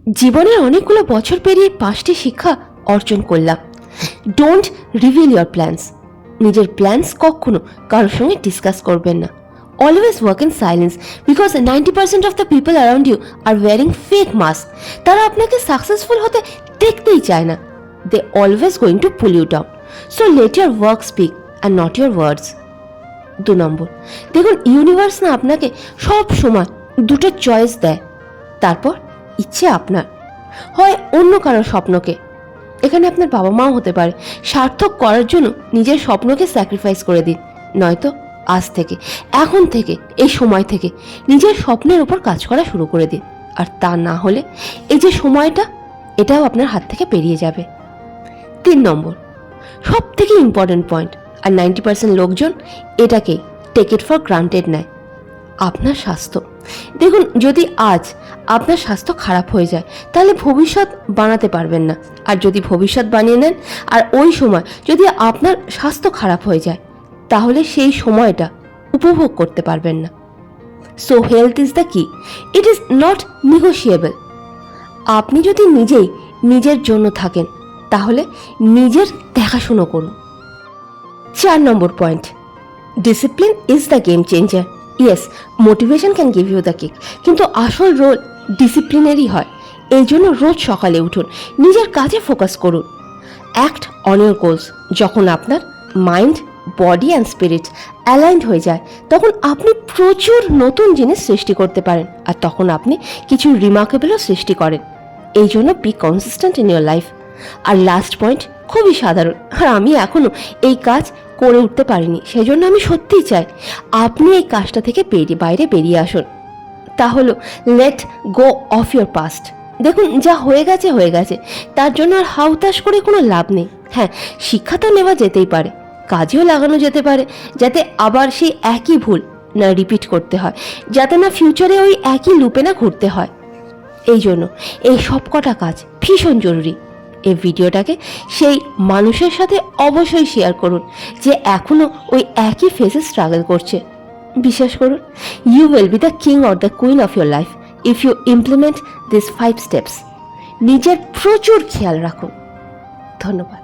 জীবনের অনেকগুলো বছর পেরিয়ে 5টি শিক্ষা অর্জন করলাম। Don't reveal your plans. নিজের প্ল্যান্স কখনো কারোর সঙ্গে ডিসকাস করবেন না। Always work in silence because 90% of the people around you are wearing fake mask. তারা আপনাকে সাকসেসফুল হতে দেখতেই চায় না। They always going to pull you down. So let your work speak and not your words. 2 number, দেখুন universe না আপনাকে সব সময় দুটো চয়েস দেয়, তারপর ইচ্ছে আপনার। হয় অন্য কারোর স্বপ্নকে, এখানে আপনার বাবা মাও হতে পারে, সার্থক করার জন্য নিজের স্বপ্নকে স্যাক্রিফাইস করে দিন, নয়তো আজ থেকে, এখন থেকে, এই সময় থেকে নিজের স্বপ্নের উপর কাজ করা শুরু করে দিন। আর তা না হলে এই যে সময়টা, এটাও আপনার হাত থেকে পেরিয়ে যাবে। 3 নম্বর, সব থেকে ইম্পর্টেন্ট পয়েন্ট, আর 90% লোকজন এটাকেই টেক ইট ফর গ্রান্টেড নেয়, আপনার স্বাস্থ্য। দেখুন, যদি আজ আপনার স্বাস্থ্য খারাপ হয়ে যায় তাহলে ভবিষ্যৎ বানাতে পারবেন না। আর যদি ভবিষ্যৎ বানিয়ে নেন আর ওই সময় যদি আপনার স্বাস্থ্য খারাপ হয়ে যায় তাহলে সেই সময়টা উপভোগ করতে পারবেন না। সো হেলথ ইজ দ্য কি, ইট ইজ নট নেগোশিয়েবল। আপনি যদি নিজেই নিজের জন্য থাকেন তাহলে নিজের দেখাশুনো করুন। 4 number point, discipline is the game changer. Yes, motivation can give you the kick, কিন্তু আসল রোল ডিসিপ্লিনেরই হয়। এই জন্য রোজ সকালে উঠুন, নিজের কাজে ফোকাস করুন, অ্যাক্ট অন ইউর গোলস। যখন আপনার mind, body and spirit aligned হয়ে যায় তখন আপনি প্রচুর নতুন জিনিস সৃষ্টি করতে পারেন, আর তখন আপনি কিছু রিমার্কেবলও সৃষ্টি করেন। এই জন্য be consistent in your life. আর লাস্ট পয়েন্ট খুবই সাধারণ, আর আমি এখনও এই কাজ করে উঠতে পারিনি, সেজন্য আমি সত্যিই চাই আপনি এই কাজটা থেকে বাইরে বেরিয়ে আসুন। তা হলো let go of your past. দেখুন, যা হয়ে গেছে হয়ে গেছে, তার জন্য আর হাউতাশ করে কোনো লাভ নেই। হ্যাঁ, শিক্ষা তো নেওয়া যেতেই পারে, কাজেও লাগানো যেতে পারে, যাতে আবার সেই একই ভুল না রিপিট করতে হয়, যাতে না ফিউচারে ওই একই লুপে না ঘুরতে হয়। এই জন্য এই সব কটা কাজ ভীষণ জরুরি। এই ভিডিওটাকে সেই মানুষের সাথে অবশ্যই শেয়ার করুন যে এখনও ওই একই ফেসে স্ট্রাগল করছে। বিশ্বাস করুন, you will be the king or the queen of your life if you implement this 5 steps. নিজের প্রচুর খেয়াল রাখুন। ধন্যবাদ।